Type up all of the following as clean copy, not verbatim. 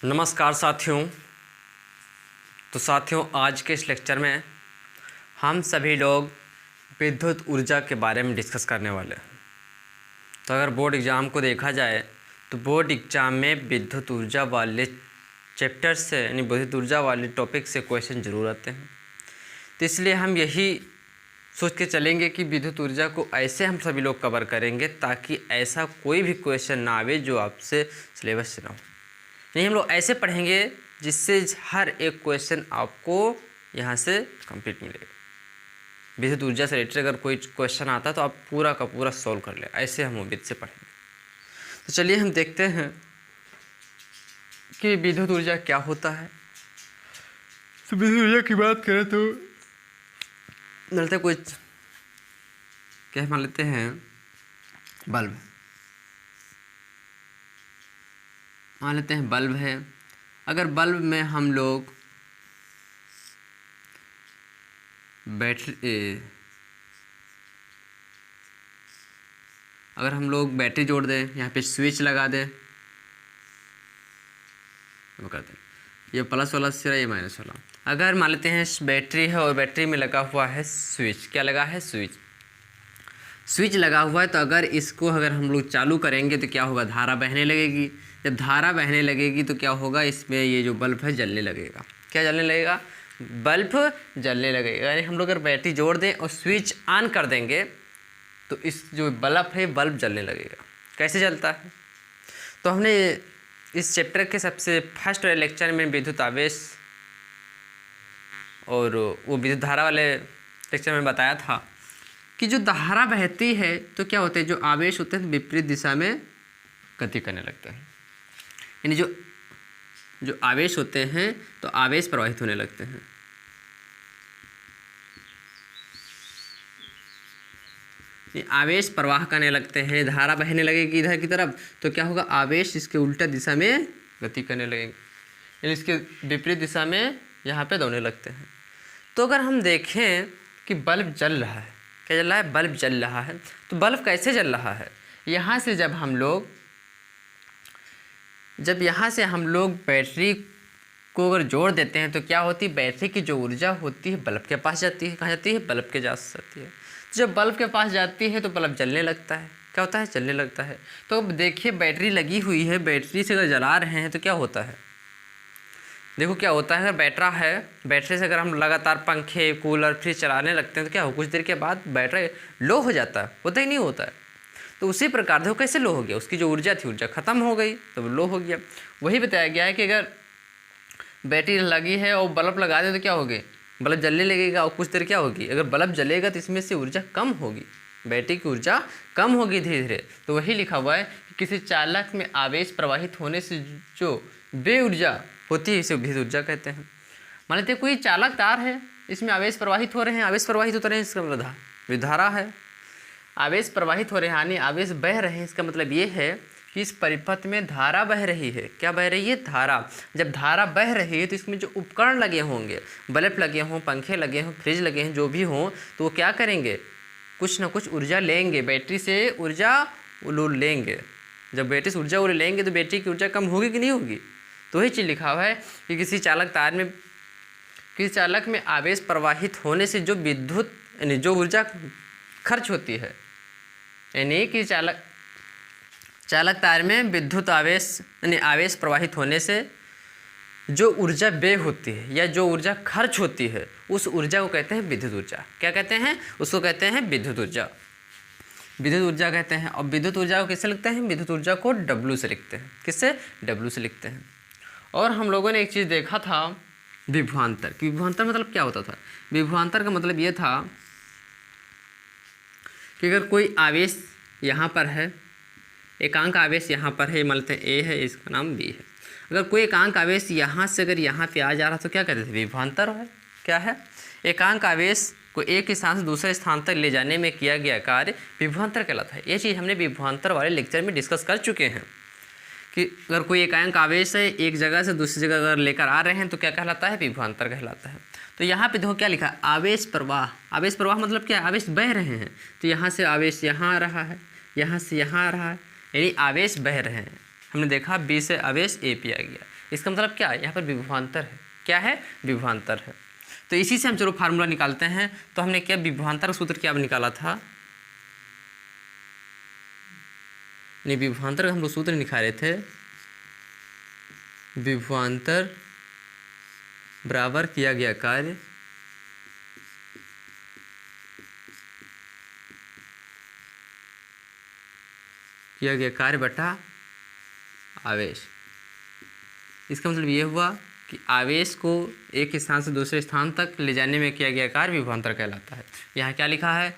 नमस्कार साथियों। तो साथियों, आज के इस लेक्चर में हम सभी लोग विद्युत ऊर्जा के बारे में डिस्कस करने वाले हैं। तो अगर बोर्ड एग्ज़ाम को देखा जाए तो बोर्ड एग्ज़ाम में विद्युत ऊर्जा वाले चैप्टर से यानी विद्युत ऊर्जा वाले टॉपिक से क्वेश्चन ज़रूर आते हैं। तो इसलिए हम यही सोच के चलेंगे कि विद्युत ऊर्जा को ऐसे हम सभी लोग कवर करेंगे ताकि ऐसा कोई भी क्वेश्चन ना आवे जो आपसे सिलेबस से ना हो। नहीं, हम लोग ऐसे पढ़ेंगे जिससे हर एक क्वेश्चन आपको यहाँ से कंप्लीट मिलेगा। विद्युत ऊर्जा से रिलेटेड अगर कोई क्वेश्चन आता है तो आप पूरा का पूरा सॉल्व कर ले, ऐसे हम विद्युत से पढ़ेंगे। तो चलिए हम देखते हैं कि विद्युत ऊर्जा क्या होता है। तो विद्युत ऊर्जा की बात करें तो मिलते कुछ क्या मान लेते हैं, बल्ब मान लेते हैं। बल्ब है, अगर बल्ब में हम लोग बैटरी जोड़ दें, यहाँ पे स्विच लगा दें, कर दें ये प्लस वाला सिरा, ये माइनस वाला। अगर मान लेते हैं बैटरी है और बैटरी में लगा हुआ है स्विच, क्या लगा है, स्विच लगा हुआ है। तो अगर इसको हम लोग चालू करेंगे तो क्या होगा, धारा बहने लगेगी। जब धारा बहने लगेगी तो क्या होगा, इसमें ये जो बल्ब है जलने लगेगा। क्या जलने लगेगा, बल्ब जलने लगेगा। यानी हम लोग अगर बैटरी जोड़ दें और स्विच ऑन कर देंगे तो इस जो बल्ब है बल्ब जलने लगेगा। कैसे जलता है, तो हमने इस चैप्टर के सबसे फर्स्ट लेक्चर में विद्युत आवेश और वो विद्युत धारा वाले लेक्चर में बताया था कि जो धारा बहती है तो क्या होते हैं, जो आवेश होते हैं विपरीत दिशा में गति करने लगते हैं। यानी जो आवेश होते हैं तो आवेश प्रवाहित होने लगते हैं। ये आवेश प्रवाह करने लगते हैं, धारा बहने लगेगी इधर की तरफ तो क्या होगा, आवेश इसके उल्टा दिशा में गति करने लगेंगे, यानी इसके विपरीत दिशा में यहाँ पे दौड़ने लगते हैं। तो अगर हम देखें कि बल्ब जल रहा है, क्या जल रहा है, बल्ब जल रहा है। तो बल्ब कैसे जल रहा है, यहाँ से जब यहाँ से हम लोग बैटरी को अगर जोड़ देते हैं तो क्या होती है, बैटरी की जो ऊर्जा होती है बल्ब के पास जाती है। कहाँ जाती है, बल्ब के पास जाती है। तो जब बल्ब के पास जाती है तो बल्ब जलने लगता है। क्या होता है, जलने लगता है। तो अब देखिए बैटरी लगी हुई है, बैटरी से अगर जला रहे हैं तो क्या होता है, देखो क्या होता है। अगर बैटरी से अगर हम लगातार पंखे कूलर फ्रिज चलाने लगते हैं तो क्या हो, कुछ देर के बाद बैटरी लो हो जाता है, होता ही नहीं होता है। तो उसी प्रकार देखो कैसे लो हो गया, उसकी जो ऊर्जा थी ऊर्जा खत्म हो गई तो लो हो गया। वही बताया गया है कि अगर बैटरी लगी है और बल्ब लगा दें तो क्या होगी, बल्ब जलने लगेगा और कुछ देर क्या होगी, अगर बल्ब जलेगा तो इसमें से ऊर्जा कम होगी, बैटरी की ऊर्जा कम होगी धीरे धीरे। तो वही लिखा हुआ है कि किसी चालक में आवेश प्रवाहित होने से जो बे ऊर्जा होती है इसे विद्युत ऊर्जा कहते हैं। मान लेते कोई चालक तार है, इसमें आवेश प्रवाहित हो रहे हैं, आवेश प्रवाहित होते रहे हैं, इसका मतलब विद्युत धारा है। आवेश प्रवाहित हो रहे हैं यानी आवेश बह रहे हैं, इसका मतलब ये है कि इस परिपथ में धारा बह रही है। क्या बह रही है, धारा। जब धारा बह रही है तो इसमें जो उपकरण लगे होंगे, बल्ब लगे हों, पंखे लगे हों, फ्रिज लगे हैं, जो भी हों, तो वो क्या करेंगे, कुछ ना कुछ ऊर्जा लेंगे, बैटरी से ऊर्जा लेंगे। जब बैटरी से ऊर्जा लेंगे तो बैटरी की ऊर्जा कम होगी कि नहीं होगी। तो वही चीज़ लिखा हुआ है कि किसी चालक में आवेश प्रवाहित होने से जो विद्युत यानी जो ऊर्जा खर्च होती है, यानी कि चालक तार में विद्युत आवेश यानी आवेश प्रवाहित होने से जो ऊर्जा व्यय होती है या जो ऊर्जा खर्च होती है उस ऊर्जा को कहते हैं विद्युत ऊर्जा। क्या कहते हैं, उसको कहते हैं विद्युत ऊर्जा। विद्युत ऊर्जा कहते हैं। और विद्युत ऊर्जा को किससे लिखते हैं, विद्युत ऊर्जा को W से लिखते हैं। किससे, W से लिखते हैं। और हम लोगों ने एक चीज़ देखा था, विभवांतर। विभवांतर मतलब क्या होता था, विभवांतर का मतलब ये था कि अगर कोई आवेश यहाँ पर है, एकांक आवेश यहाँ पर है, मान लेते हैं A है, इसका नाम B है। अगर कोई एकांक आवेश यहाँ से अगर यहाँ पे आ जा रहा तो क्या कहते थे, विभवांतर है। क्या है, एकांक आवेश को एक स्थान से दूसरे स्थान तक ले जाने में किया गया कार्य विभवांतर कहलाता है। ये चीज़ हमने विभवांतर वाले लेक्चर में डिस्कस कर चुके हैं कि अगर कोई एकांक आवेश है एक जगह से दूसरी जगह अगर लेकर आ रहे हैं तो क्या कहलाता है, विभवांतर कहलाता है। तो यहाँ पे देखो क्या लिखा है, आवेश प्रवाह। आवेश प्रवाह मतलब क्या है, आवेश बह रहे हैं। तो यहाँ से आवेश यहाँ आ रहा है, यहाँ से यहाँ आ रहा है, यानी आवेश बह रहे हैं। हमने देखा बी से आवेश ए पे आ गया, इसका मतलब क्या है, यहाँ पर विभवांतर है। क्या है, विभवांतर है। तो इसी से हम चलो फार्मूला निकालते हैं। तो हमने क्या विभवांतर का सूत्र क्या निकाला था, नहीं विभवांतर का हम लोग सूत्र निकाले थे, विभवांतर बराबर किया गया कार्य बटा आवेश। इसका मतलब ये हुआ कि आवेश को एक स्थान से दूसरे स्थान तक ले जाने में किया गया कार्य विभवांतर कहलाता है। यहाँ क्या लिखा है,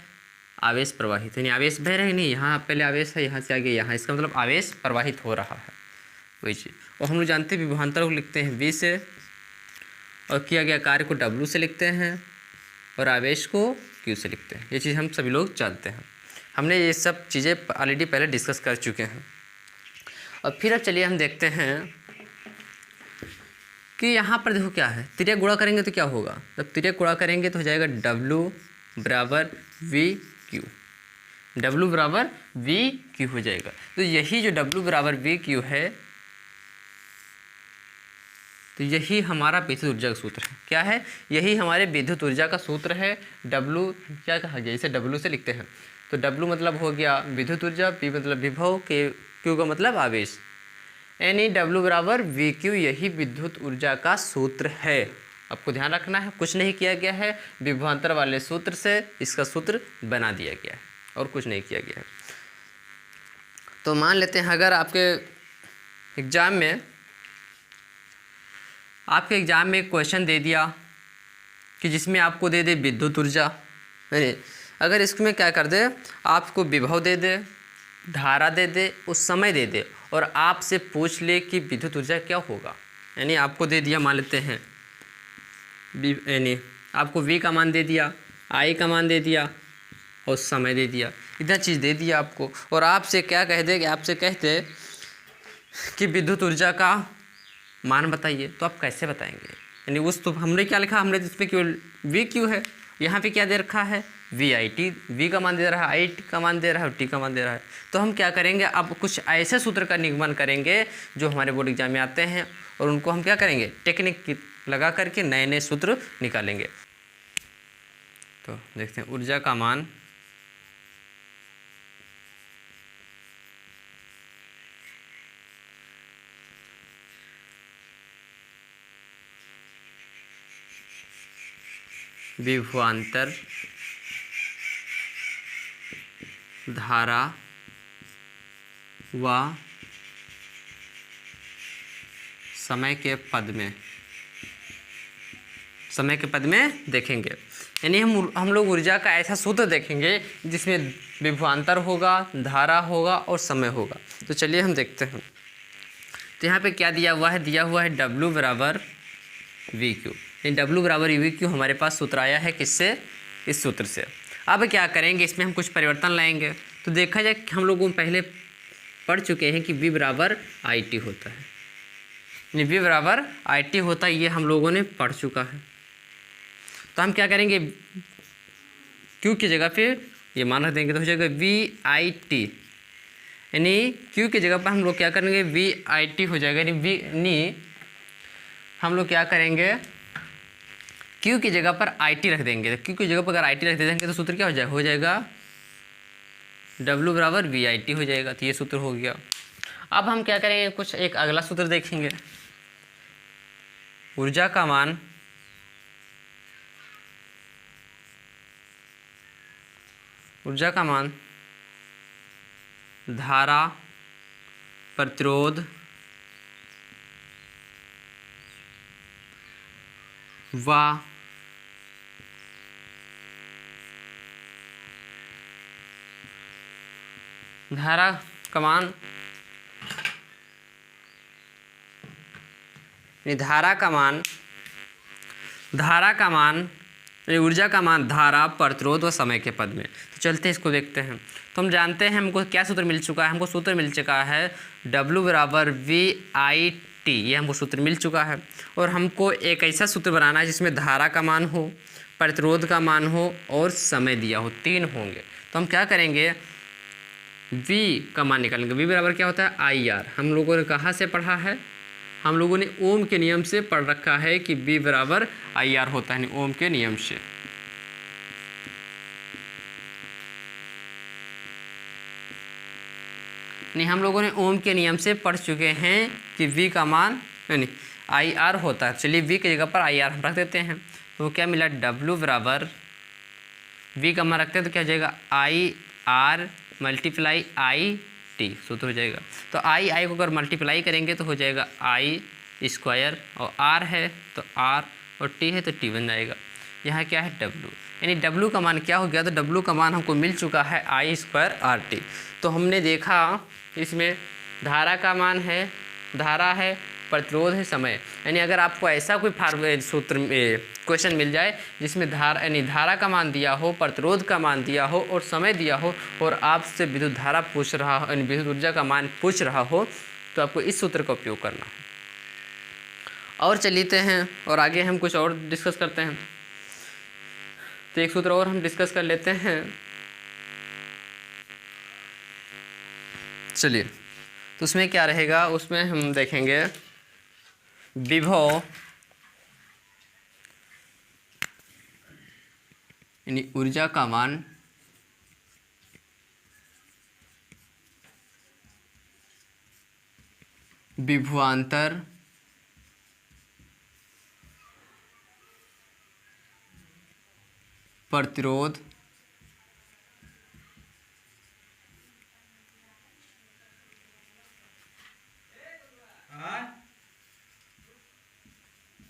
आवेश प्रवाहित, यानी आवेश बह रहे नहीं, यहाँ पहले आवेश है, यहाँ से आगे यहाँ, इसका मतलब आवेश प्रवाहित हो रहा है, वही चीज़। और हम लोग जानते हैं विभवांतर को लिखते हैं V से, और किया गया कार्य को W से लिखते हैं, और आवेश को Q से लिखते हैं। ये चीज़ हम सभी लोग जानते हैं, हमने ये सब चीज़ें ऑलरेडी पहले डिस्कस कर चुके हैं। और फिर अब चलिए हम देखते हैं कि यहाँ पर देखो क्या है, तिर्यक गुणा करेंगे तो क्या होगा, जब तिर्यक गुणा करेंगे तो हो जाएगा W बराबर VQ, W बराबर VQ हो जाएगा। तो यही जो W बराबर VQ है, तो यही हमारा विद्युत ऊर्जा का सूत्र है। क्या है, यही हमारे विद्युत ऊर्जा का सूत्र है। W क्या कहा गया, इसे W से लिखते हैं। तो W मतलब हो गया विद्युत ऊर्जा, P मतलब विभव, Q का मतलब आवेश, यानी W बराबर VQ यही विद्युत ऊर्जा का सूत्र है। आपको ध्यान रखना है, कुछ नहीं किया गया है, विभवांतर वाले सूत्र से इसका सूत्र बना दिया गया है और कुछ नहीं किया गया है। तो मान लेते हैं अगर आपके एग्जाम में एक क्वेश्चन दे दिया कि जिसमें आपको दे दे विद्युत ऊर्जा, अगर इसमें क्या कर दे, आपको विभव दे दे, धारा दे दे, उस समय दे दे, और आपसे पूछ ले कि विद्युत ऊर्जा क्या होगा, यानी आपको दे दिया, मान लेते हैं यानी आपको V का मान दे दिया, I का मान दे दिया और समय दे दिया, इतना चीज़ दे दिया आपको, और आपसे क्या कह दे कि आपसे कहते कि विद्युत ऊर्जा का मान बताइए, तो आप कैसे बताएंगे। यानी उस तो हमने क्या लिखा, हमने इसमें केवल VQ है, यहाँ पे क्या दे रखा है VIT, V का मान दे रहा है, I का मान दे रहा है और T का मान दे रहा है। तो हम क्या करेंगे, अब कुछ ऐसे सूत्र का निगमन करेंगे जो हमारे बोर्ड एग्जाम में आते हैं, और उनको हम क्या करेंगे, टेक्निक लगा करके नए नए सूत्र निकालेंगे। तो देखते हैं ऊर्जा का मान विभवांतर धारा व समय के पद में देखेंगे। यानी हम लोग ऊर्जा का ऐसा सूत्र देखेंगे जिसमें विभवांतर होगा, धारा होगा और समय होगा। तो चलिए हम देखते हैं। तो यहाँ पे क्या दिया हुआ है, W बराबर VQ, W बराबर VQ हमारे पास सूत्र आया है, किससे, इस सूत्र से। अब क्या करेंगे, इसमें हम कुछ परिवर्तन लाएंगे। तो देखा जाए कि हम लोगों पहले पढ़ चुके हैं कि V बराबर IT होता है, यानी V बराबर IT होता है, ये हम लोगों ने पढ़ चुका है। तो हम क्या करेंगे, Q की जगह पे ये मान रख देंगे, तो हो जाएगा VIT, यानी Q की जगह पर हम लोग क्या करेंगे, VIT हो जाएगा, यानी हम लोग क्या करेंगे, Q की जगह पर IT रख देंगे। तो Q की जगह पर अगर IT रख देंगे तो सूत्र क्या हो जाएगा W बराबर VIT हो जाएगा। तो ये सूत्र हो गया। अब हम क्या करेंगे, कुछ एक अगला सूत्र देखेंगे। ऊर्जा का मान धारा, प्रतिरोध व धारा का मान, ऊर्जा का मान धारा, प्रतिरोध व समय के पद में। तो चलते इसको देखते हैं। तो हम जानते हैं हमको क्या सूत्र मिल चुका है, हमको सूत्र मिल चुका है W बराबर VIT, ये हमको सूत्र मिल चुका है। और हमको एक ऐसा सूत्र बनाना है जिसमें धारा का मान हो, प्रतिरोध का मान हो और समय दिया हो, 3 होंगे। तो हम क्या करेंगे, V का मान निकालेंगे। V बराबर क्या होता है IR, हम लोगों ने कहाँ से पढ़ा है, हम लोगों ने ओम के नियम से पढ़ रखा है कि V बराबर IR होता है, ओम के नियम से। नहीं, हम लोगों ने ओम के नियम से पढ़ चुके हैं कि V का मान नहीं IR होता है। चलिए V की जगह पर IR हम रख देते हैं, तो क्या मिला, W बराबर V का मान रखते हैं तो क्या हो जाएगा, IR मल्टीप्लाई IT सूत्र हो जाएगा। तो I को अगर मल्टीप्लाई करेंगे तो हो जाएगा I स्क्वायर, और R है तो R, और T है तो T बन जाएगा। यहाँ क्या है, W, यानी W का मान क्या हो गया, तो W का मान हमको मिल चुका है I स्क्वायर RT। तो हमने देखा इसमें धारा का मान है, धारा है, प्रतिरोध है, समय। यानी अगर आपको ऐसा कोई सूत्र क्वेश्चन मिल जाए जिसमें धारा का मान दिया हो, प्रतिरोध का मान दिया हो और समय दिया हो, और आपसे विद्युत धारा पूछ रहा हो, यानी विद्युत ऊर्जा का मान पूछ रहा हो, तो आपको इस सूत्र का उपयोग करना है। और चलते हैं और आगे हम कुछ और डिस्कस करते हैं। तो एक सूत्र और हम डिस्कस कर लेते हैं। चलिए, तो उसमें क्या रहेगा, उसमें हम देखेंगे विभव यानी ऊर्जा का मान विभवांतर प्रतिरोध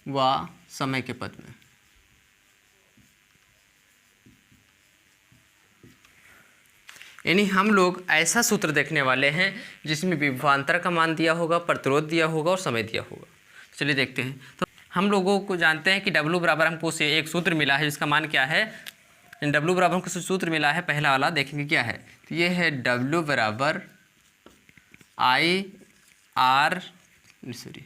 व समय के पद में। यानी हम लोग ऐसा सूत्र देखने वाले हैं जिसमें विभवांतर का मान दिया होगा, प्रतिरोध दिया होगा और समय दिया होगा। चलिए देखते हैं। तो हम लोगों को जानते हैं कि W बराबर हमको से एक सूत्र मिला है जिसका मान क्या है, W बराबर हमको सूत्र मिला है, पहला वाला देखेंगे क्या है। तो ये है W बराबर IR सॉरी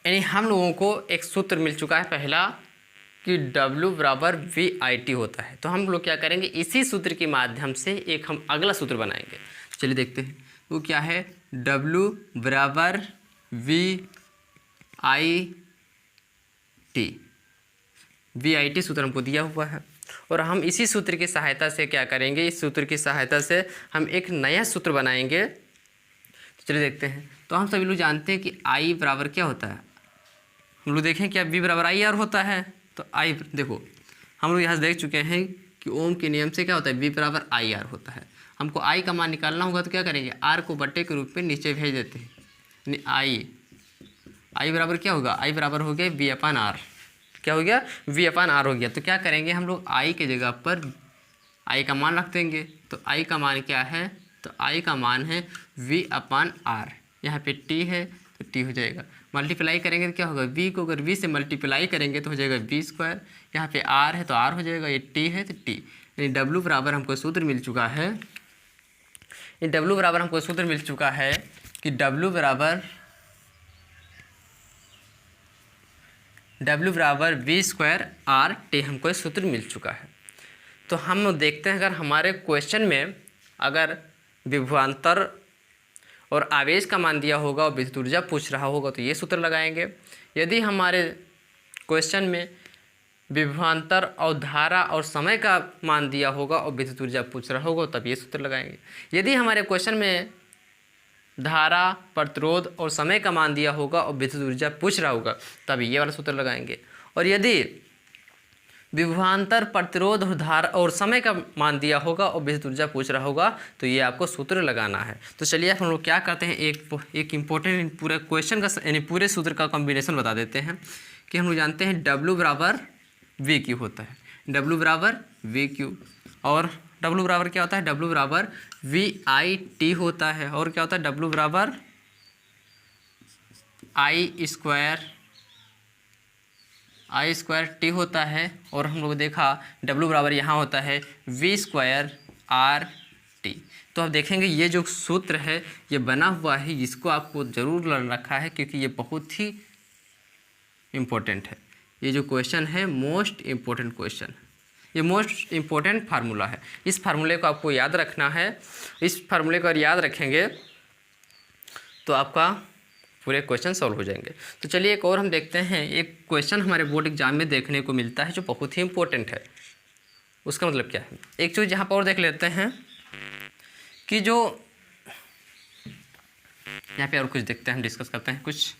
यानी हम लोगों को एक सूत्र मिल चुका है पहला कि W बराबर VIT होता है। तो हम लोग क्या करेंगे, इसी सूत्र के माध्यम से एक हम अगला सूत्र बनाएंगे। चलिए देखते हैं वो क्या है, W बराबर VIT सूत्र हमको दिया हुआ है, और हम इसी सूत्र की सहायता से क्या करेंगे, इस सूत्र की सहायता से हम एक नया सूत्र बनाएंगे। चलिए देखते हैं। तो हम सभी लोग जानते हैं कि I बराबर क्या होता है, हम लोग देखें क्या V बराबर IR होता है। तो I देखो हम लोग यहाँ देख चुके हैं कि ओम के नियम से क्या होता है, V बराबर IR होता है। हमको I का मान निकालना होगा तो क्या करेंगे, R को बट्टे के रूप में नीचे भेज देते हैं, यानी I बराबर क्या होगा, I बराबर हो गया V/R। क्या हो गया, V/R हो गया। तो क्या करेंगे हम लोग, I के जगह पर I का मान रख देंगे। तो I का मान क्या है, तो I का मान है V/R। यहाँ पे T है तो T हो जाएगा, मल्टीप्लाई करेंगे तो क्या होगा, V को अगर V से मल्टीप्लाई करेंगे तो हो जाएगा V स्क्वायर। यहाँ पे R है तो R हो जाएगा, ये T है तो T। यानी W बराबर हमको सूत्र मिल चुका है, ये W बराबर हमको सूत्र मिल चुका है कि W बराबर V स्क्वायर R T हमको सूत्र मिल चुका है। तो हम देखते हैं अगर हमारे क्वेश्चन में अगर विभवांतर और आवेश का मान दिया होगा और विद्युत ऊर्जा पूछ रहा होगा तो ये सूत्र लगाएंगे। यदि हमारे क्वेश्चन में विभवांतर और धारा और समय का मान दिया होगा और विद्युत ऊर्जा पूछ रहा होगा तब ये सूत्र लगाएंगे। यदि हमारे क्वेश्चन में धारा, प्रतिरोध और समय का मान दिया होगा और विद्युत ऊर्जा पूछ रहा होगा तब ये वाला सूत्र लगाएंगे। और यदि विभवांतर, प्रतिरोध और धारा और समय का मान दिया होगा और विद्युत ऊर्जा पूछ रहा होगा तो ये आपको सूत्र लगाना है। तो चलिए हम लोग क्या करते हैं, एक इम्पोर्टेंट पूरे क्वेश्चन का यानी पूरे सूत्र का कॉम्बिनेशन बता देते हैं कि हम लोग जानते हैं W बराबर VQ होता है, W बराबर VQ, और W बराबर क्या होता है, W बराबर VIT होता है, और क्या होता है W बराबर I स्क्वायर T होता है। और हम लोग देखा W बराबर यहाँ होता है V स्क्वायर RT। तो आप देखेंगे ये जो सूत्र है ये बना हुआ है, इसको आपको ज़रूर लर्न रखा है क्योंकि ये बहुत ही इम्पोर्टेंट है। ये जो क्वेश्चन है मोस्ट इम्पोर्टेंट क्वेश्चन, ये मोस्ट इम्पोर्टेंट फार्मूला है। इस फार्मूले को आपको याद रखना है। इस फार्मूले को अगर याद रखेंगे तो आपका पूरे क्वेश्चन सॉल्व हो जाएंगे। तो चलिए एक और हम देखते हैं। एक क्वेश्चन हमारे बोर्ड एग्जाम में देखने को मिलता है जो बहुत ही इंपॉर्टेंट है। उसका मतलब क्या है, एक चीज़ यहाँ पर और देख लेते हैं कि जो यहाँ पे और कुछ देखते हैं, हम डिस्कस करते हैं कुछ।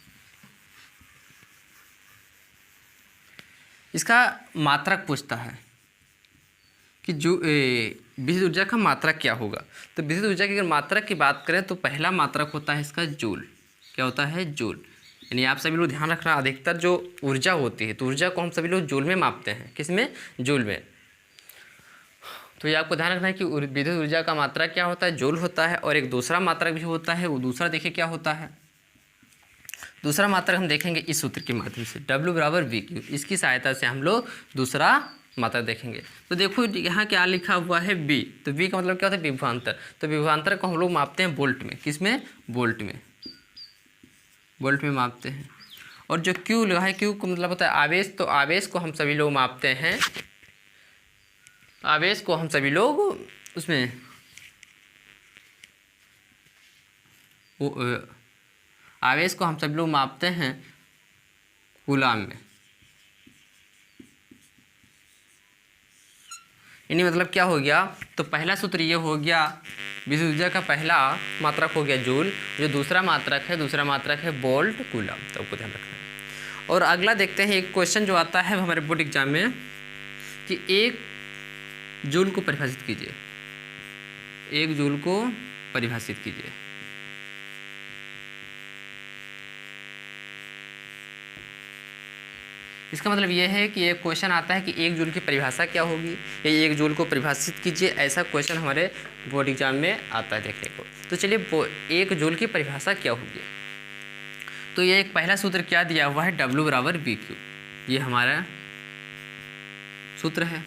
इसका मात्रक पूछता है कि जो विद्युत ऊर्जा का मात्रक क्या होगा। तो विद्युत ऊर्जा की अगर मात्रक की बात करें तो पहला मात्रक होता है इसका जूल। क्या होता है, जूल। यानी आप सभी लोग ध्यान रखना, अधिकतर जो ऊर्जा होती है तो ऊर्जा को हम सभी लोग जूल में मापते हैं। किस में, जूल में। तो ये आपको ध्यान रखना है कि विद्युत ऊर्जा का मात्रक क्या होता है, जूल होता है। और एक दूसरा मात्रक भी होता है, वो दूसरा देखिए क्या होता है। दूसरा मात्रक हम देखेंगे इस सूत्र के माध्यम से, W बराबर VQ। इसकी सहायता से हम लोग दूसरा मात्रक देखेंगे। तो देखो यहाँ क्या लिखा हुआ है, B। तो B का मतलब क्या होता है, विभवांतर। तो विभवांतर को हम लोग मापते हैं वोल्ट में। किस में, वोल्ट में, वोल्ट में मापते हैं। और जो Q लगा है, Q को मतलब होता है आवेश। तो आवेश को हम सभी लोग मापते हैं, आवेश को हम सभी लोग उसमें आवेश को हम सभी लोग मापते हैं कूलाम में। यानी मतलब क्या हो गया, तो पहला सूत्र ये हो गया, विद्युत ऊर्जा का पहला मात्रक हो गया जूल। जो दूसरा मात्रक है, दूसरा मात्रक है वोल्ट कूलम। तो आपको ध्यान रखना है। और अगला देखते हैं एक क्वेश्चन जो आता है हमारे बोर्ड एग्जाम में कि एक जूल को परिभाषित कीजिए। एक जूल को परिभाषित कीजिए। इसका मतलब ये है कि एक क्वेश्चन आता है कि एक जूल की परिभाषा क्या होगी, या एक जूल को परिभाषित कीजिए। ऐसा क्वेश्चन हमारे बोर्ड एग्जाम में आता है देखने को। तो चलिए एक जूल की परिभाषा क्या होगी। तो ये एक पहला सूत्र क्या दिया हुआ है, W बराबर VQ। ये हमारा सूत्र है।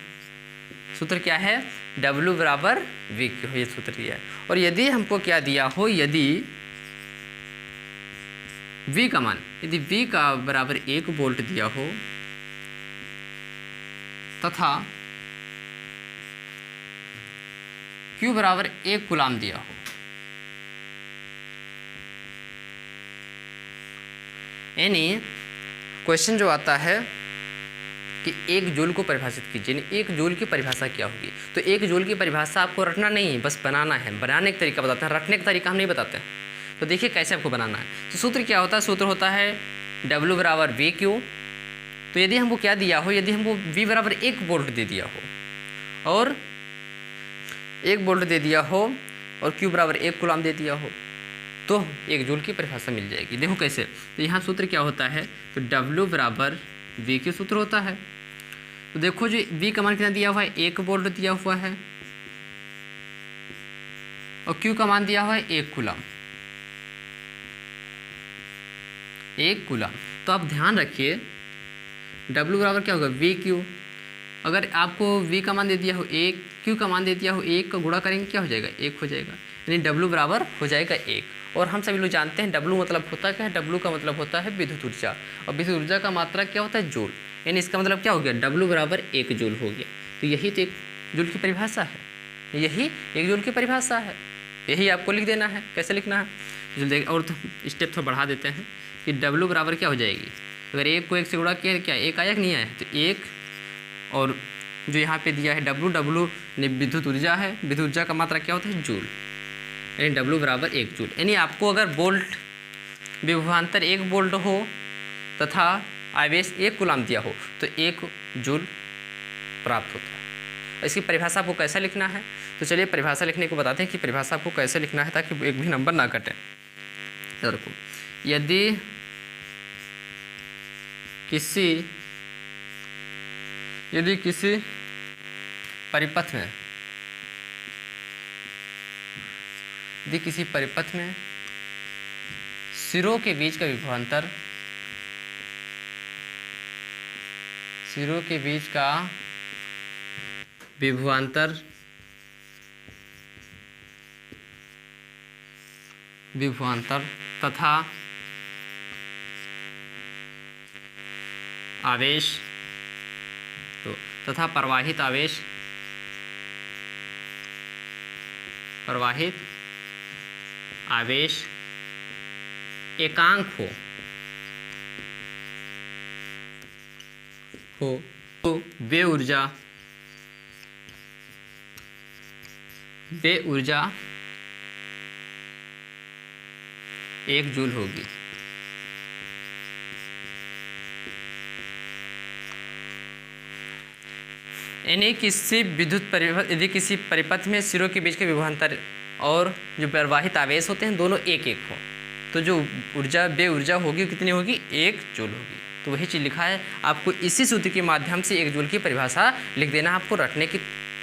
सूत्र क्या है, W बराबर VQ, ये सूत्र दिया है। और यदि हमको क्या दिया हो, यदि V का मान, यदि V का बराबर 1 वोल्ट दिया हो तथा Q बराबर 1 कूलाम दिया हो, यानी क्वेश्चन जो आता है कि एक जूल को परिभाषित कीजिए। यानी एक जूल की परिभाषा क्या होगी। तो एक जूल की परिभाषा आपको रटना नहीं है, बस बनाना है। बनाने का तरीका बताते हैं, रटने का तरीका हम नहीं बताते हैं। तो देखिए कैसे आपको बनाना है। तो सूत्र क्या होता है, सूत्र होता है W बराबर VQ। तो यदि हमको क्या दिया हो, यदि हमको V बराबर 1 वोल्ट दे दिया हो और 1 वोल्ट दे दिया हो और Q बराबर 1 कूलाम दे दिया हो, तो एक जूल की परिभाषा मिल जाएगी। देखो कैसे। तो यहाँ सूत्र क्या होता है, तो W बराबर VQ सूत्र होता है। तो देखो जो V का मान कितना दिया हुआ है, 1 वोल्ट दिया हुआ है और Q का मान दिया हुआ है 1 कूलाम, 1 कूलाम। तो आप ध्यान रखिए W बराबर क्या होगा, VQ। अगर आपको V का मान दे दिया हो 1, Q का मान दे दिया हो 1, का गुणा करेंगे क्या हो जाएगा, 1 हो जाएगा। यानी W बराबर हो जाएगा 1। और हम सभी लोग जानते हैं W मतलब होता क्या है, W का मतलब होता है विद्युत ऊर्जा। और विद्युत ऊर्जा का मात्रा क्या होता है, जूल। यानी इसका मतलब क्या हो गया, W बराबर 1 जूल हो गया। तो यही तो एक जूल की परिभाषा है, यही एक जूल की परिभाषा है। यही आपको लिख देना है। कैसे लिखना है, और स्टेप थोड़ा बढ़ा देते हैं कि W बराबर क्या हो जाएगी, अगर 1 को 1 से गुणा किया क्या 1 आया कि नहीं आया, तो 1 और जो यहाँ पे दिया है W विद्युत ऊर्जा है। विद्युत ऊर्जा का मात्रा क्या होता है, जूल। यानी W बराबर 1 जूल। यानी आपको अगर वोल्ट विभवांतर 1 वोल्ट हो तथा आवेश 1 कूलाम दिया हो तो 1 जूल प्राप्त होता है। इसकी परिभाषा आपको कैसे लिखना है, तो चलिए परिभाषा लिखने को बताते हैं कि परिभाषा आपको कैसे लिखना है ताकि एक भी नंबर ना कटे। देखो, यदि किसी परिपथ में, यदि किसी परिपथ में सिरों के बीच का विभवांतर, सिरों के बीच का विभवांतर तथा आवेश, तो तथा प्रवाहित आवेश एकांक हो तो वे ऊर्जा 1 जूल होगी। यानी किसी विद्युत परिपथ, यदि किसी परिपथ में सिरों के बीच के विभवांतर और जो प्रवाहित आवेश होते हैं दोनों 1 हो, तो जो ऊर्जा वे ऊर्जा होगी कितनी होगी? 1 जूल होगी। तो वही चीज़ लिखा है। आपको इसी सूत्र के माध्यम से 1 जूल की परिभाषा लिख देना, आपको रटने की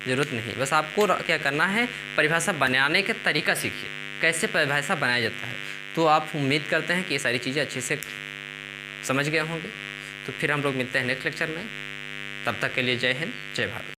ज़रूरत नहीं। बस आपको क्या करना है, परिभाषा बनाने का तरीका सीखिए, कैसे परिभाषा बनाया जाता है। तो आप उम्मीद करते हैं कि ये सारी चीज़ें अच्छे से समझ गए होंगे। तो फिर हम लोग मिलते हैं नेक्स्ट लेक्चर में। तब तक के लिए जय हिंद, जय भारत।